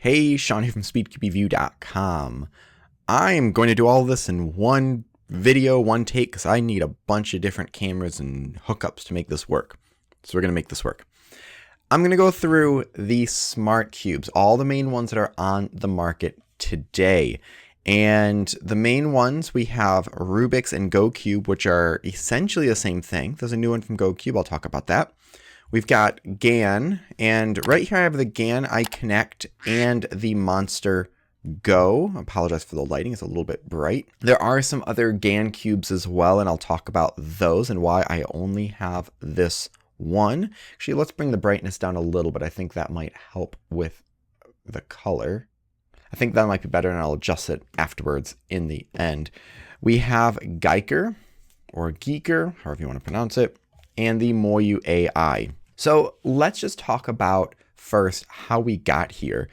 Hey, Sean here from SpeedCubeReview.com. I'm going to do all this in one video, one take, because I need a bunch of different cameras and hookups to make this work. So we're going to make this work. I'm going to go through the smart cubes, all the main ones that are on the market today. And the main ones, we have Rubik's and GoCube, which are essentially the same thing. There's a new one from GoCube. I'll talk about that. We've got GAN, and right here I have the GAN iConnect and the Monster Go. I apologize for the lighting, it's a little bit bright. There are some other GAN cubes as well, and I'll talk about those and why I only have this one. Actually, let's bring the brightness down a little bit. I think that might help with the color. I think that might be better, and I'll adjust it afterwards in the end. We have Giiker, or Giiker, however you want to pronounce it, and the MoYu AI. So let's just talk about first how we got here.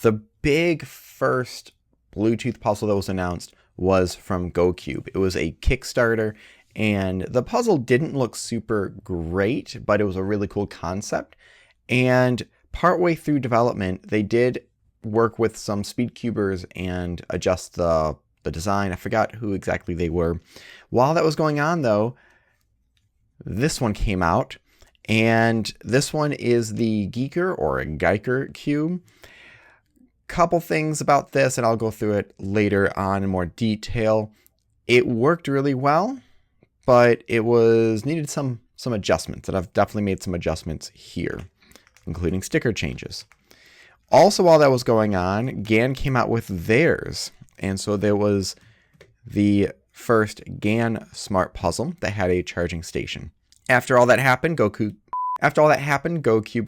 The big first Bluetooth puzzle that was announced was from GoCube. It was a Kickstarter, and the puzzle didn't look super great, but it was a really cool concept. And partway through development, they did work with some speedcubers and adjust the design. I forgot who exactly they were. While that was going on, though, this one came out, and this one is the Giiker or a Giiker cube. Couple things about this, and I'll go through it later on in more detail. It worked really well, but it needed some adjustments, and I've definitely made some adjustments here, including sticker changes. Also, while that was going on, GAN came out with theirs, and so there was the first GAN smart puzzle that had a charging station. After all that happened, GoCube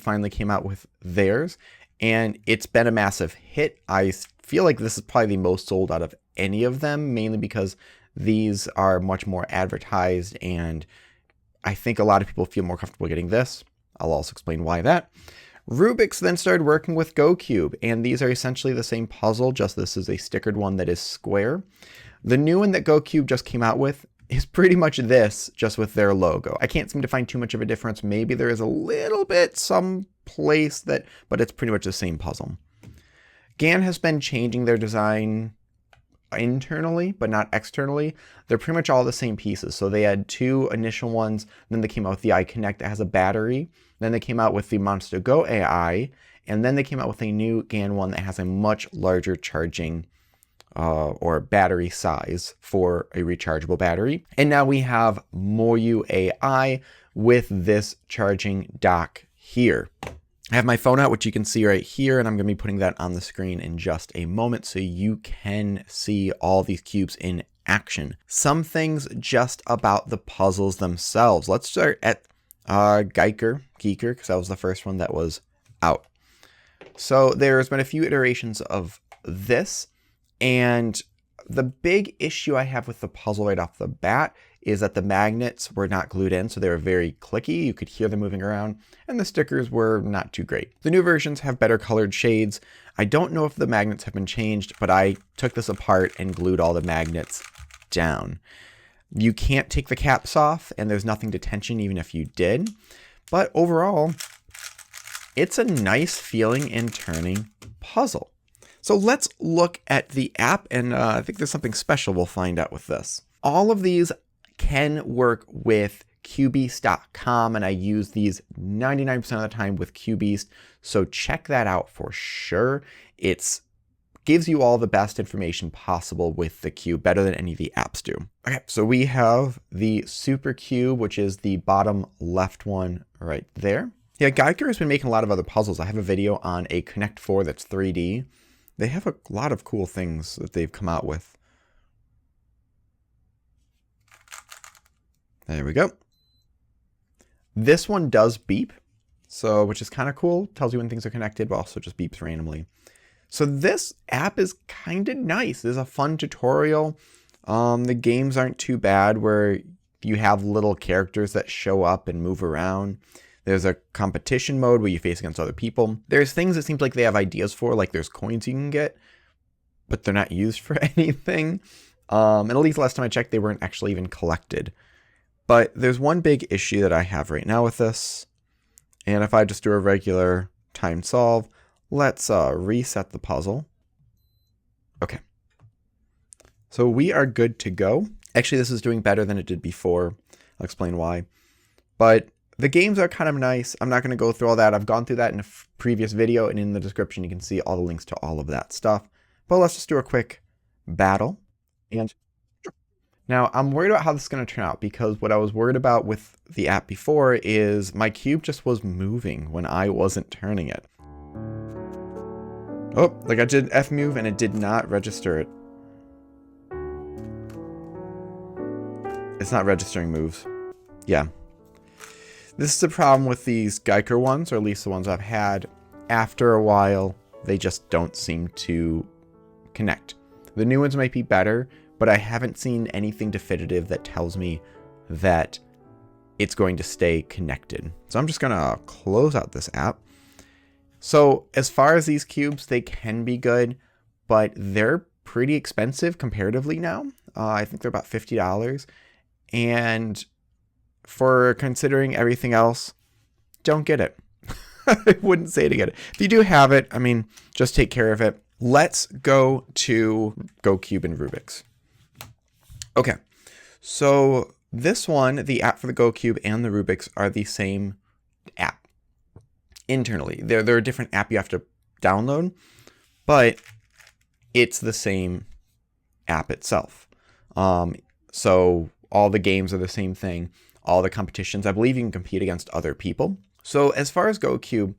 finally came out with theirs, and it's been a massive hit. I feel like this is probably the most sold out of any of them, mainly because these are much more advertised, and I think a lot of people feel more comfortable getting this. I'll also explain why that. Rubik's then started working with GoCube, and these are essentially the same puzzle, just this is a stickered one that is square. The new one that GoCube just came out with is pretty much this, just with their logo. I can't seem to find too much of a difference. Maybe there is a little bit some place but it's pretty much the same puzzle. GAN has been changing their design internally, but not externally. They're pretty much all the same pieces. So they had two initial ones, then they came out with the iConnect that has a battery, then they came out with the Monster Go AI, and then they came out with a new GAN one that has a much larger charging or battery size for a rechargeable battery. And now we have MoYu AI with this charging dock here. I have my phone out, which you can see right here, and I'm going to be putting that on the screen in just a moment so you can see all these cubes in action. Some things just about the puzzles themselves. Let's start at Giiker, because that was the first one that was out. So there's been a few iterations of this, and the big issue I have with the puzzle right off the bat is that the magnets were not glued in, so they were very clicky. You could hear them moving around, and the stickers were not too great. The new versions have better colored shades. I don't know if the magnets have been changed, but I took this apart and glued all the magnets down. You can't take the caps off, and there's nothing to tension even if you did. But overall, it's a nice feeling and turning puzzle. So let's look at the app, and I think there's something special we'll find out with this. All of these can work with Cubeast.com, and I use these 99% of the time with Cubeast, so check that out for sure. It gives you all the best information possible with the cube, better than any of the apps do. Okay, so we have the Super Cube, which is the bottom left one right there. Yeah, Giiker has been making a lot of other puzzles. I have a video on a Connect 4 that's 3D. They have a lot of cool things that they've come out with. There we go. This one does beep, which is kind of cool. Tells you when things are connected, but also just beeps randomly. So this app is kind of nice. There's a fun tutorial. The games aren't too bad, where you have little characters that show up and move around. There's a competition mode where you face against other people. There's things that seems like they have ideas for, like there's coins you can get, but they're not used for anything. And at least last time I checked, they weren't actually even collected. But there's one big issue that I have right now with this. And if I just do a regular timed solve, Let's reset the puzzle. Okay. So we are good to go. Actually, this is doing better than it did before. I'll explain why. But the games are kind of nice. I'm not going to go through all that. I've gone through that in a previous video, and in the description you can see all the links to all of that stuff. But let's just do a quick battle. And now I'm worried about how this is going to turn out, because what I was worried about with the app before is my cube just was moving when I wasn't turning it. Oh, like I did F move and it did not register it. It's not registering moves. Yeah. This is the problem with these Giiker ones, or at least the ones I've had. After a while, they just don't seem to connect. The new ones might be better, but I haven't seen anything definitive that tells me that it's going to stay connected. So I'm just going to close out this app. So as far as these cubes, they can be good, but they're pretty expensive comparatively now. I think they're about $50. And for considering everything else, don't get it. I wouldn't say to get it. If you do have it, I mean, just take care of it. Let's go to GoCube and Rubik's. Okay, so this one, the app for the GoCube and the Rubik's are the same app internally. They're a different app you have to download, but it's the same app itself. So all the games are the same thing. All the competitions, I believe you can compete against other people. So as far as GoCube,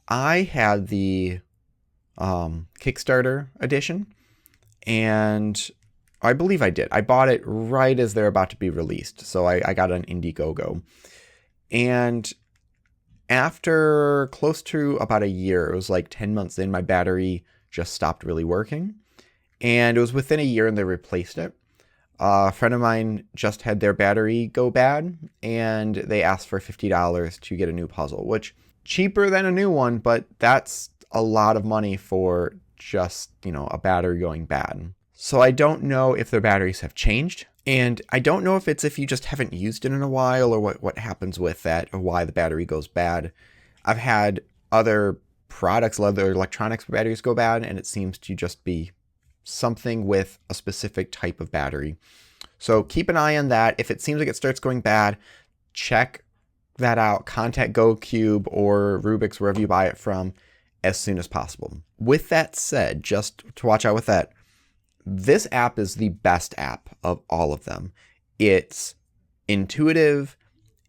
I had the Kickstarter edition, and I believe I did. I bought it right as they're about to be released. So I got an Indiegogo. And after close to about a year, it was like 10 months in, my battery just stopped really working. And it was within a year and they replaced it. A friend of mine just had their battery go bad, and they asked for $50 to get a new puzzle, which cheaper than a new one, but that's a lot of money for just, you know, a battery going bad. So I don't know if their batteries have changed, and I don't know if it's if you just haven't used it in a while, or what happens with that, or why the battery goes bad. I've had other products, other electronics batteries go bad, and it seems to just be something with a specific type of battery. So keep an eye on that. If it seems like it starts going bad, check that out. Contact GoCube or Rubik's, wherever you buy it from, as soon as possible. With that said, just to watch out with that, this app is the best app of all of them. It's intuitive.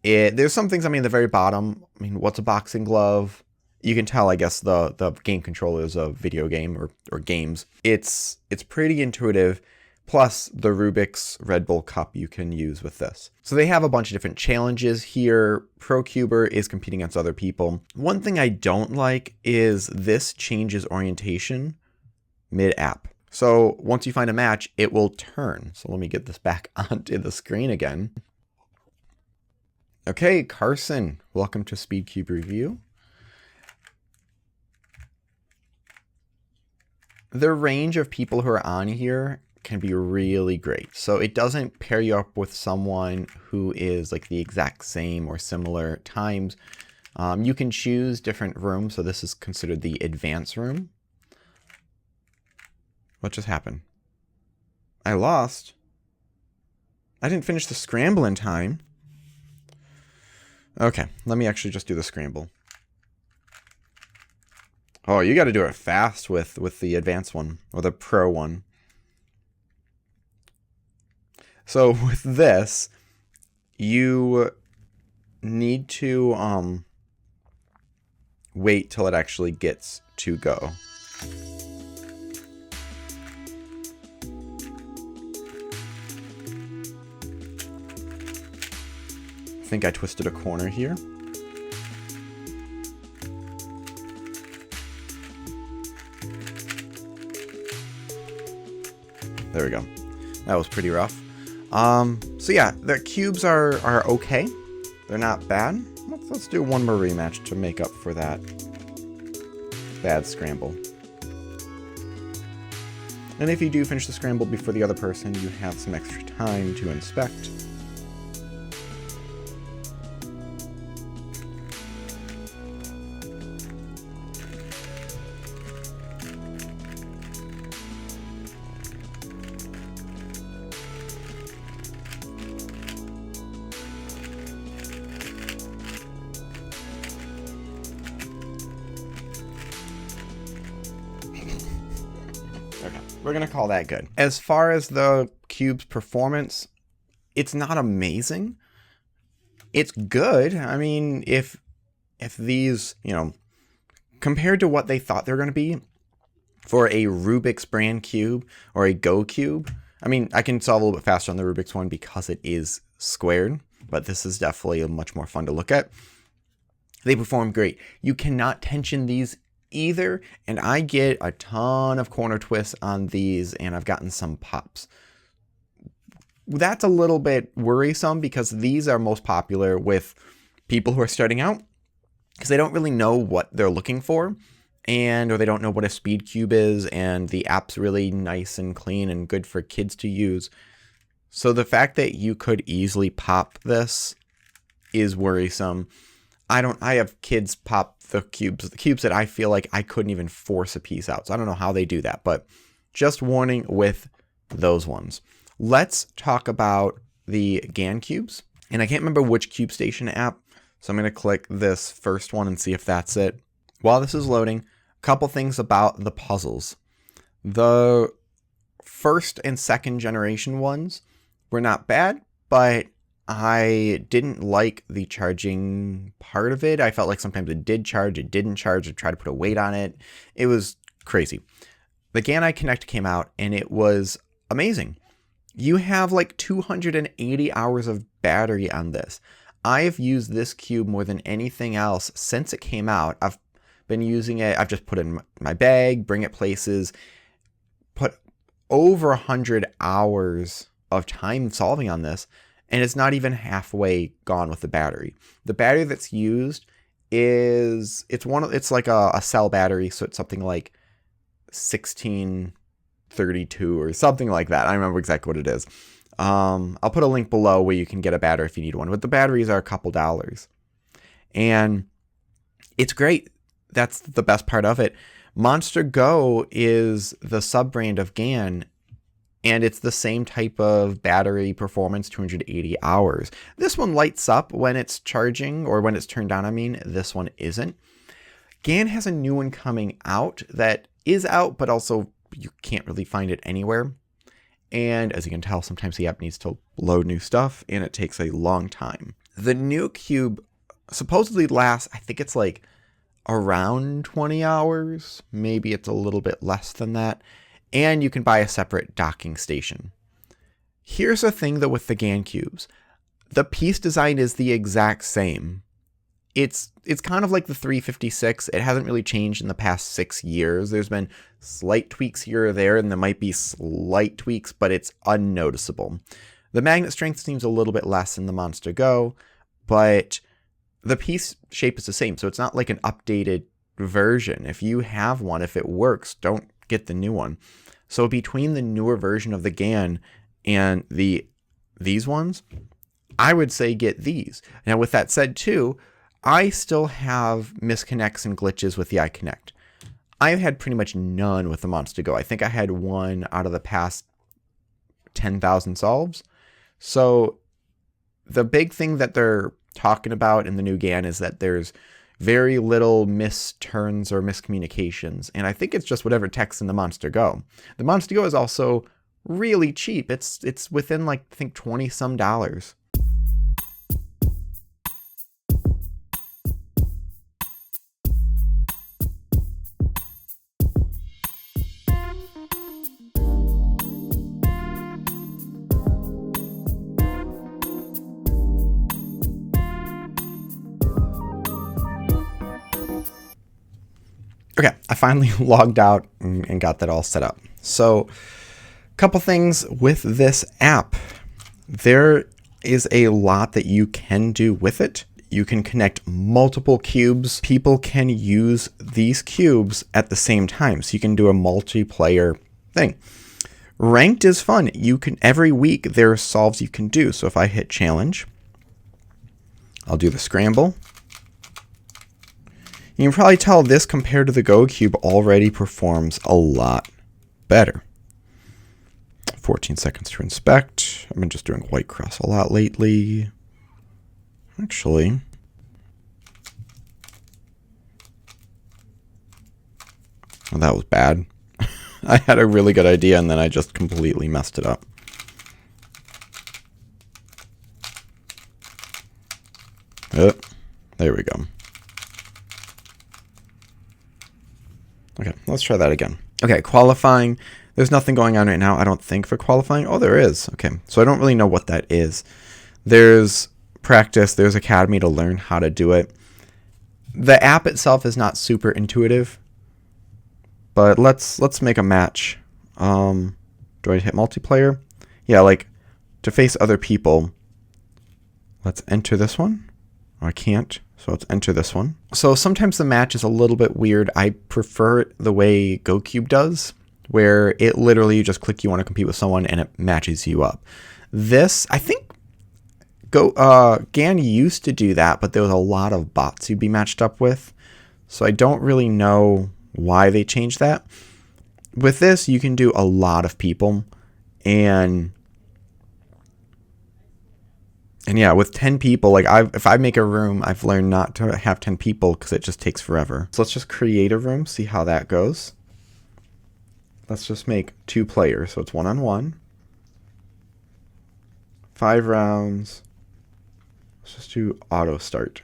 There's some things, I mean, at the very bottom, I mean, what's a boxing glove? You can tell, I guess, the game controller is a video game or games. It's pretty intuitive. Plus the Rubik's Red Bull cup you can use with this. So they have a bunch of different challenges here. ProCuber is competing against other people. One thing I don't like is this changes orientation mid-app. So once you find a match, it will turn. So let me get this back onto the screen again. Okay, Carson, welcome to SpeedCube Review. The range of people who are on here can be really great. So it doesn't pair you up with someone who is like the exact same or similar times. You can choose different rooms. So this is considered the advanced room. What just happened? I lost. I didn't finish the scramble in time. Okay, let me actually just do the scramble. Oh, you got to do it fast with the advanced one, or the pro one. So with this, you need to wait till it actually gets to go. I think I twisted a corner here. There we go. That was pretty rough. So yeah, the cubes are okay. They're not bad. Let's do one more rematch to make up for that bad scramble. And if you do finish the scramble before the other person, you have some extra time to inspect. We're going to call that good. As far as the cube's performance, it's not amazing. It's good. I mean, if these, compared to what they thought they were going to be for a Rubik's brand cube or a GoCube, I mean, I can solve a little bit faster on the Rubik's one because it is squared, but this is definitely much more fun to look at. They perform great. You cannot tension these either, and I get a ton of corner twists on these, and I've gotten some pops. That's a little bit worrisome because these are most popular with people who are starting out because they don't really know what they're looking for, or they don't know what a speed cube is, and the app's really nice and clean and good for kids to use. So the fact that you could easily pop this is worrisome. I have kids pop the cubes that I feel like I couldn't even force a piece out. So I don't know how they do that, but just warning with those ones. Let's talk about the GAN cubes. And I can't remember which Cube Station app, so I'm going to click this first one and see if that's it. While this is loading, a couple things about the puzzles. The first and second generation ones were not bad, but I didn't like the charging part of it. I felt like sometimes it did charge, it didn't charge, I'd try to put a weight on it. It was crazy. The GAN iConnect came out and it was amazing. You have like 280 hours of battery on this. I've used this cube more than anything else since it came out. I've been using it. I've just put it in my bag, bring it places, put over 100 hours of time solving on this, and it's not even halfway gone with the battery. The battery that's used it's like a cell battery, so it's something like 1632 or something like that. I remember exactly what it is. I'll put a link below where you can get a battery if you need one, but the batteries are a couple dollars. And it's great. That's the best part of it. Monster Go is the sub-brand of GAN, and it's the same type of battery performance, 280 hours. This one lights up when it's charging, or when it's turned on, I mean. This one isn't. GAN has a new one coming out that is out, but also you can't really find it anywhere. And as you can tell, sometimes the app needs to load new stuff, and it takes a long time. The new cube supposedly lasts, I think it's like around 20 hours. Maybe it's a little bit less than that. And you can buy a separate docking station. Here's the thing though with the GAN cubes. The piece design is the exact same. It's kind of like the 356. It hasn't really changed in the past 6 years. There's been slight tweaks here or there, and there might be slight tweaks, but it's unnoticeable. The magnet strength seems a little bit less in the Monster Go, but the piece shape is the same, so it's not like an updated version. If you have one, if it works, don't get the new one. So between the newer version of the GAN and these ones, I would say get these. Now with that said too, I still have misconnects and glitches with the iConnect. I've had pretty much none with the Monster Go. I think I had one out of the past 10,000 solves. So the big thing that they're talking about in the new GAN is that there's very little misturns or miscommunications. And I think it's just whatever text in the Monster Go. The Monster Go is also really cheap. It's within like, I think $20 some. Okay, I finally logged out and got that all set up. So, a couple things with this app. There is a lot that you can do with it. You can connect multiple cubes. People can use these cubes at the same time, so you can do a multiplayer thing. Ranked is fun. You can every week there are solves you can do. So if I hit challenge, I'll do the scramble. You can probably tell this compared to the GoCube already performs a lot better. 14 seconds to inspect. I've been just doing white cross a lot lately. Actually, well, that was bad. I had a really good idea and then I just completely messed it up. Oh, there we go. Okay, let's try that again. Okay, qualifying. There's nothing going on right now, I don't think, for qualifying. Oh, there is. Okay, so I don't really know what that is. There's practice, there's academy to learn how to do it. The app itself is not super intuitive, but let's make a match. Do I hit multiplayer? Yeah, like to face other people. Let's enter this one. Oh, I can't, so let's enter this one. So sometimes the match is a little bit weird. I prefer it the way GoCube does, where it literally you just click you want to compete with someone and it matches you up. This, I think, GAN used to do that, but there was a lot of bots you'd be matched up with. So I don't really know why they changed that. With this, you can do a lot of people. And yeah, with 10 people, like if I make a room, I've learned not to have 10 people because it just takes forever. So let's just create a room, see how that goes. Let's just make 2 players. So it's 1-on-1. 5 rounds. Let's just do auto start.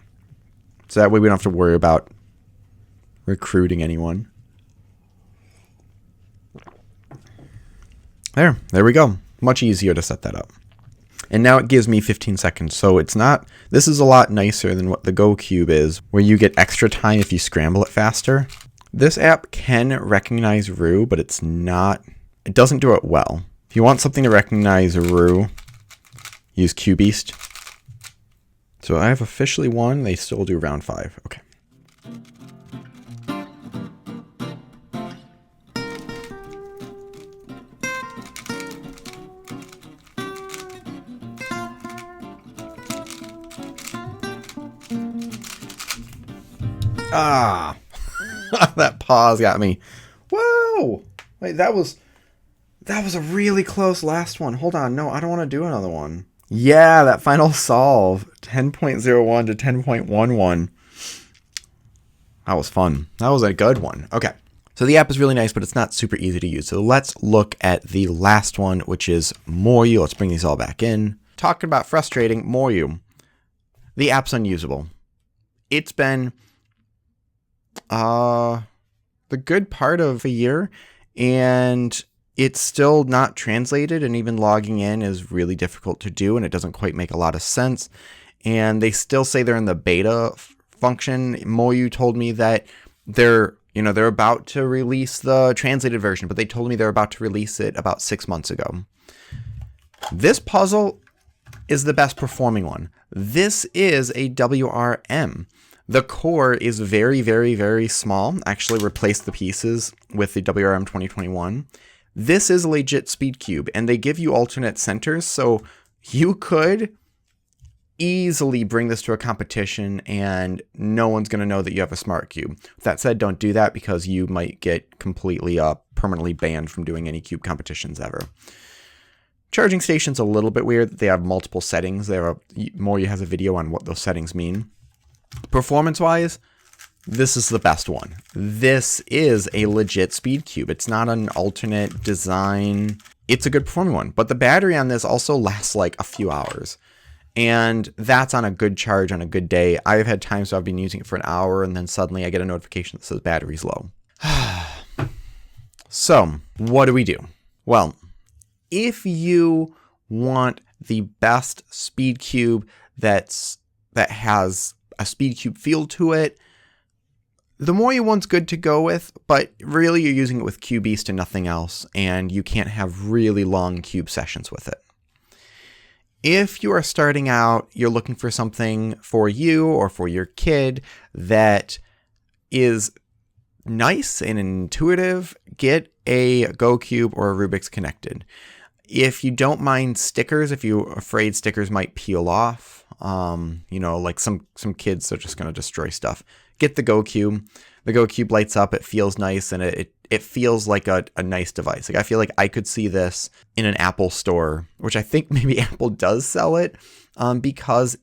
So that way we don't have to worry about recruiting anyone. There we go. Much easier to set that up. And now it gives me 15 seconds. So it's not, this is a lot nicer than what the GoCube is, where you get extra time if you scramble it faster. This app can recognize Ru, but it doesn't do it well. If you want something to recognize Ru, use QBeast. So I have officially won. They still do round 5. Okay. Ah, that pause got me. Whoa! Wait, that was a really close last one. Hold on. No, I don't want to do another one. Yeah, that final solve, 10.01 to 10.11. That was fun. That was a good one. Okay. So the app is really nice, but it's not super easy to use. So let's look at the last one, which is MoYu. Let's bring these all back in. Talking about frustrating, MoYu. The app's unusable. It's been the good part of a year, and it's still not translated, and even logging in is really difficult to do, and it doesn't quite make a lot of sense. And they still say they're in the beta function. MoYu told me that they're about to release the translated version, but they told me they're about to release it about 6 months ago. This puzzle is the best performing one. This is a WRM. The core is very, very, very small. Actually replaced the pieces with the WRM 2021. This is a legit speed cube, and they give you alternate centers, so you could easily bring this to a competition and no one's going to know that you have a smart cube. That said, don't do that because you might get completely permanently banned from doing any cube competitions ever. Charging station's a little bit weird. They have multiple settings. MoYu has a video on what those settings mean. Performance-wise, this is the best one. This is a legit speed cube. It's not an alternate design. It's a good performing one, but the battery on this also lasts like a few hours. And that's on a good charge on a good day. I've had times where I've been using it for an hour and then suddenly I get a notification that says battery's low. So what do we do? Well, if you want the best speed cube that has a speed cube feel to it, the MoYu one's good to go with, but really you're using it with QBeast and nothing else, and you can't have really long cube sessions with it. If you are starting out, you're looking for something for you or for your kid that is nice and intuitive, get a GoCube or a Rubik's Connected. If you don't mind stickers, if you're afraid stickers might peel off, like some kids are just going to destroy stuff, get the GoCube. The GoCube lights up, it feels nice, and it feels like a nice device. Like I feel like I could see this in an Apple store, which I think maybe Apple does sell it, because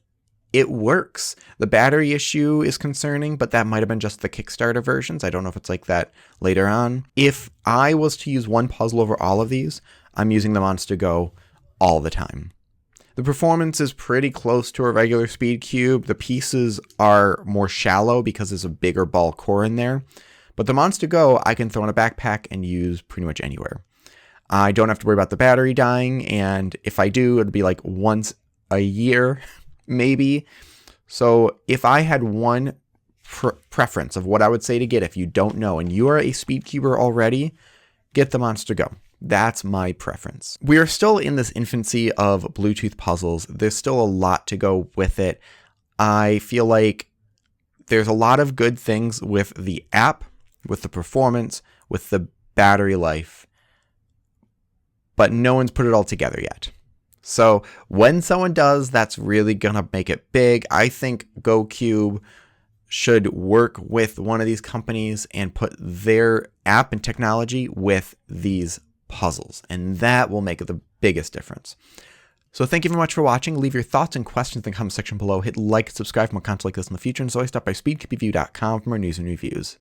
it works. The battery issue is concerning, but that might have been just the Kickstarter versions. I don't know if it's like that later on. If I was to use one puzzle over all of these, I'm using the Monster Go all the time. The performance is pretty close to a regular speed cube. The pieces are more shallow because there's a bigger ball core in there. But the Monster Go, I can throw in a backpack and use pretty much anywhere. I don't have to worry about the battery dying, and if I do, it'd be like once a year, maybe. So if I had one preference of what I would say to get if you don't know, and you are a speedcuber already, get the Monster Go. That's my preference. We are still in this infancy of Bluetooth puzzles. There's still a lot to go with it. I feel like there's a lot of good things with the app, with the performance, with the battery life, but no one's put it all together yet. So when someone does, that's really gonna make it big. I think GoCube should work with one of these companies and put their app and technology with these puzzles, and that will make the biggest difference. So thank you very much for watching. Leave your thoughts and questions in the comment section below. Hit like and subscribe for more content like this in the future, and so always stop by speedcubeview.com for more news and reviews.